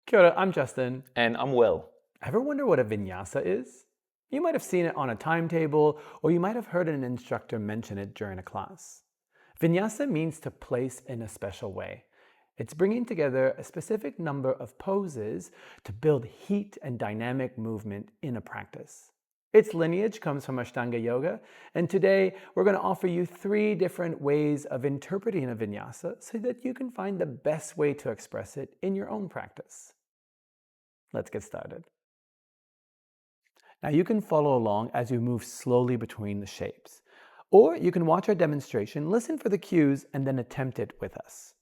Kia ora, I'm Justin. And I'm Will. Ever wonder what a vinyasa is? You might have seen it on a timetable, or you might have heard an instructor mention it during a class. Vinyasa means to place in a special way. It's bringing together a specific number of poses to build heat and dynamic movement in a practice. Its lineage comes from Ashtanga Yoga, and today we're going to offer you 3 different ways of interpreting a vinyasa so that you can find the best way to express it in your own practice. Let's get started. Now you can follow along as we move slowly between the shapes. Or you can watch our demonstration, listen for the cues, and then attempt it with us.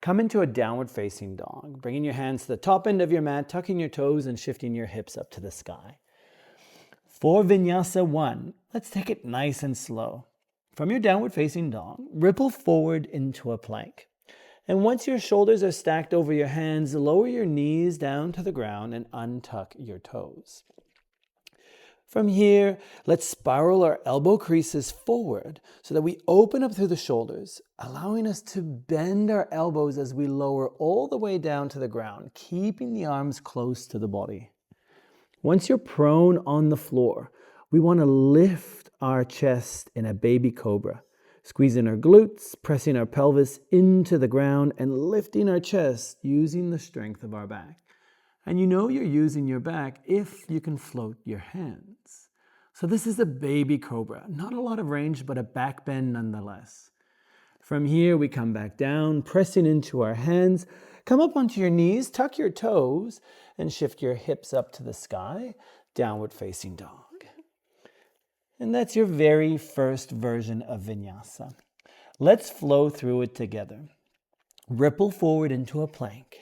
Come into a downward facing dog, bringing your hands to the top end of your mat, tucking your toes and shifting your hips up to the sky. For Vinyasa 1, let's take it nice and slow. From your downward facing dog, ripple forward into a plank. And once your shoulders are stacked over your hands, lower your knees down to the ground and untuck your toes. From here, let's spiral our elbow creases forward so that we open up through the shoulders, allowing us to bend our elbows as we lower all the way down to the ground, keeping the arms close to the body. Once you're prone on the floor, we want to lift our chest in a baby cobra, squeezing our glutes, pressing our pelvis into the ground, and lifting our chest using the strength of our back. And you know you're using your back if you can float your hands. So this is a baby cobra. Not a lot of range, but a back bend nonetheless. From here, we come back down, pressing into our hands. Come up onto your knees, tuck your toes, and shift your hips up to the sky, downward facing dog. And that's your very first version of vinyasa. Let's flow through it together. Ripple forward into a plank.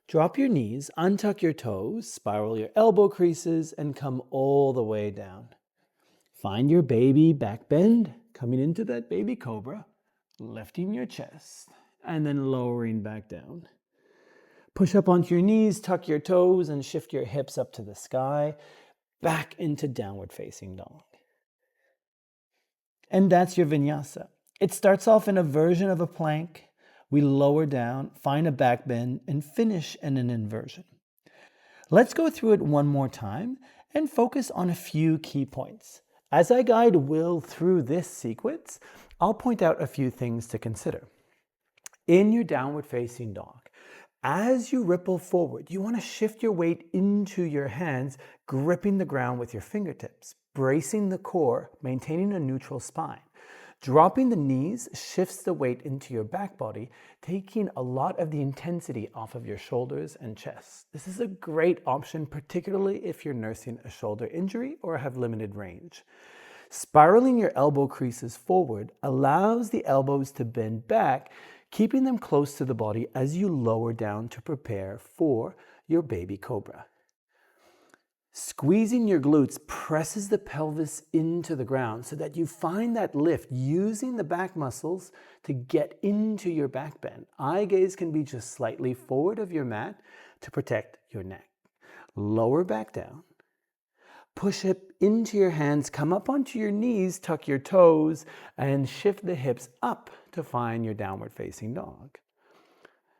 Drop your knees, untuck your toes, spiral your elbow creases, and come all the way down. Find your baby back bend, coming into that baby cobra, lifting your chest, and then lowering back down. Push up onto your knees, tuck your toes, and shift your hips up to the sky, back into downward facing dog. And that's your vinyasa. It starts off in a version of a plank. We lower down, find a back bend, and finish in an inversion. Let's go through it one more time and focus on a few key points. As I guide Will through this sequence, I'll point out a few things to consider. In your downward facing dog, as you ripple forward, you want to shift your weight into your hands, gripping the ground with your fingertips, bracing the core, maintaining a neutral spine. Dropping the knees shifts the weight into your back body, taking a lot of the intensity off of your shoulders and chest. This is a great option, particularly if you're nursing a shoulder injury or have limited range. Spiraling your elbow creases forward allows the elbows to bend back, keeping them close to the body as you lower down to prepare for your baby cobra. Squeezing your glutes presses the pelvis into the ground so that you find that lift using the back muscles to get into your back bend. Eye gaze can be just slightly forward of your mat to protect your neck. Lower back down. Push it into your hands, come up onto your knees, tuck your toes, and shift the hips up to find your downward facing dog.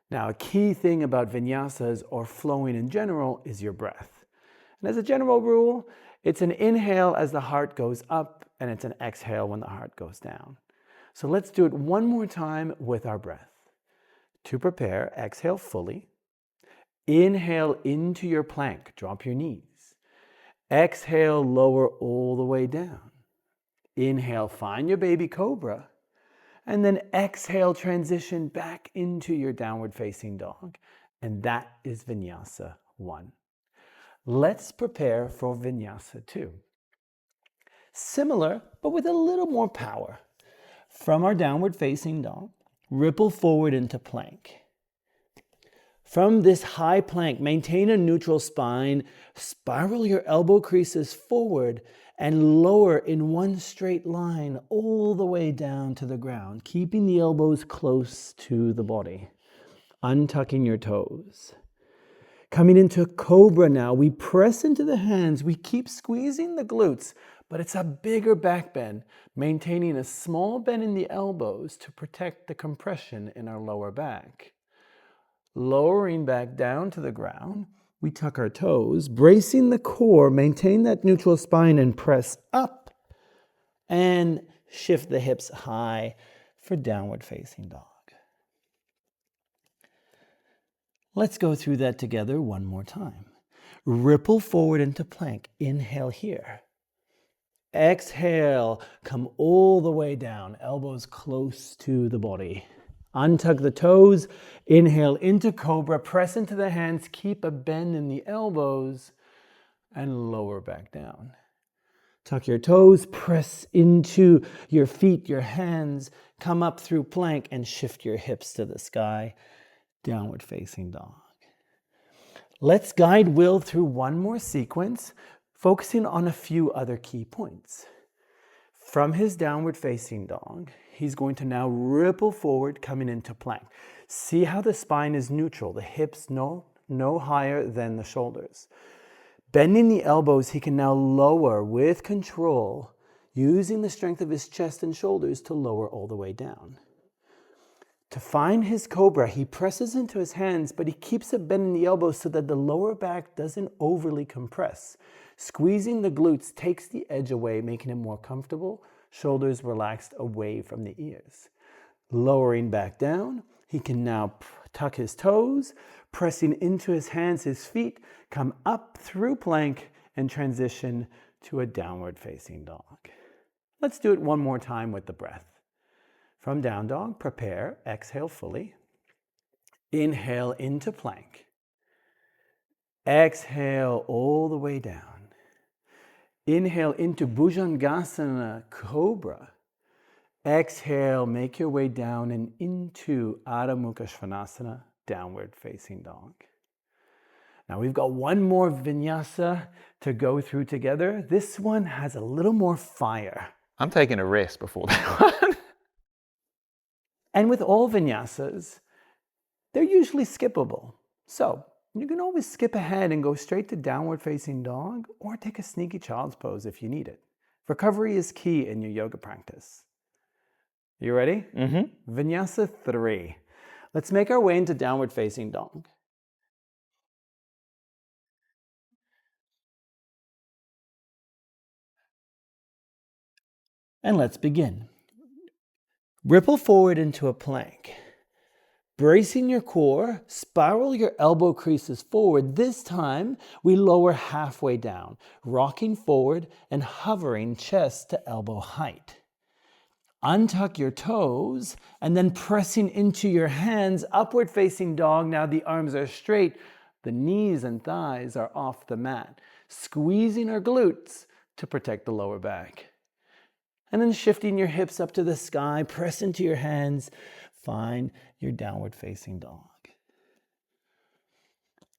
Now, a key thing about vinyasas or flowing in general is your breath. And as a general rule, it's an inhale as the heart goes up, and it's an exhale when the heart goes down. So let's do it one more time with our breath. To prepare, exhale fully. Inhale into your plank, drop your knees. Exhale, lower all the way down. Inhale, find your baby cobra. And then exhale, transition back into your downward facing dog. And that is Vinyasa 1. Let's prepare for Vinyasa 2. Similar, but with a little more power. From our downward facing dog, ripple forward into plank. From this high plank, maintain a neutral spine, spiral your elbow creases forward, and lower in one straight line all the way down to the ground, keeping the elbows close to the body, untucking your toes. Coming into cobra now, we press into the hands, we keep squeezing the glutes, but it's a bigger back bend, maintaining a small bend in the elbows to protect the compression in our lower back. Lowering back down to the ground, we tuck our toes, bracing the core, maintain that neutral spine and press up and shift the hips high for downward facing dog. Let's go through that together one more time. Ripple forward into plank. Inhale here. Exhale, come all the way down, elbows close to the body. Untuck the toes, inhale into cobra, press into the hands, keep a bend in the elbows, and lower back down. Tuck your toes, press into your feet, your hands, come up through plank and shift your hips to the sky, downward facing dog. Let's guide Will through one more sequence, focusing on a few other key points. From his downward facing dog, he's going to now ripple forward, coming into plank. See how the spine is neutral, the hips no higher than the shoulders. Bending the elbows, he can now lower with control, using the strength of his chest and shoulders to lower all the way down. To find his cobra, he presses into his hands, but he keeps a bend in the elbows so that the lower back doesn't overly compress. Squeezing the glutes takes the edge away, making it more comfortable, shoulders relaxed away from the ears. Lowering back down, he can now tuck his toes, pressing into his hands, his feet, come up through plank and transition to a downward facing dog. Let's do it one more time with the breath. From down dog, prepare, exhale fully. Inhale into plank. Exhale all the way down. Inhale into Bhujangasana, cobra. Exhale, make your way down and into Adho Mukha Svanasana, downward facing dog. Now we've got one more vinyasa to go through together. This one has a little more fire. I'm taking a rest before that one. And with all vinyasas, they're usually skippable. So you can always skip ahead and go straight to downward facing dog or take a sneaky child's pose if you need it. Recovery is key in your yoga practice. You ready? Mm-hmm. Vinyasa 3. Let's make our way into downward facing dog. And let's begin. Ripple forward into a plank. Bracing your core, spiral your elbow creases forward. This time, we lower halfway down, rocking forward and hovering chest to elbow height. Untuck your toes and then pressing into your hands, upward facing dog. Now the arms are straight, the knees and thighs are off the mat, squeezing our glutes to protect the lower back. And then shifting your hips up to the sky, press into your hands, find your downward facing dog.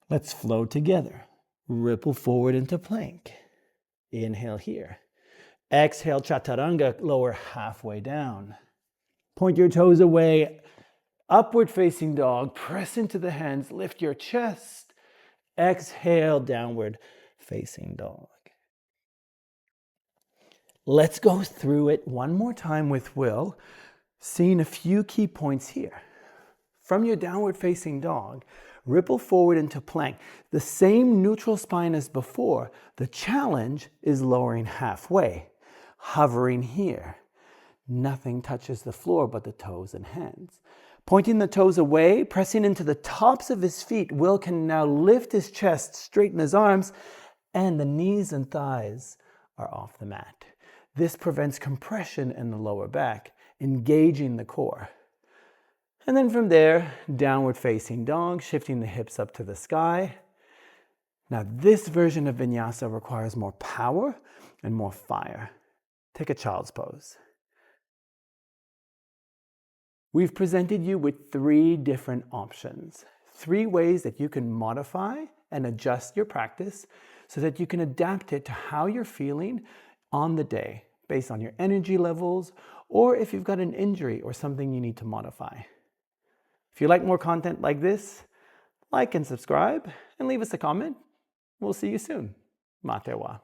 Let's flow together. Ripple forward into plank. Inhale here. Exhale, chaturanga, lower halfway down. Point your toes away, upward facing dog, press into the hands, lift your chest. Exhale, downward facing dog. Let's go through it one more time with Will, seeing a few key points here. From your downward facing dog, ripple forward into plank. The same neutral spine as before. The challenge is lowering halfway, hovering here. Nothing touches the floor but the toes and hands. Pointing the toes away, pressing into the tops of his feet, Will can now lift his chest, straighten his arms, and the knees and thighs are off the mat. This prevents compression in the lower back, engaging the core. And then from there, downward facing dog, shifting the hips up to the sky. Now this version of vinyasa requires more power and more fire. Take a child's pose. We've presented you with 3 different options, 3 ways that you can modify and adjust your practice so that you can adapt it to how you're feeling on the day based on your energy levels or if you've got an injury or something you need to modify. If you like more content like this, like and subscribe and leave us a comment. We'll see you soon. Matewa.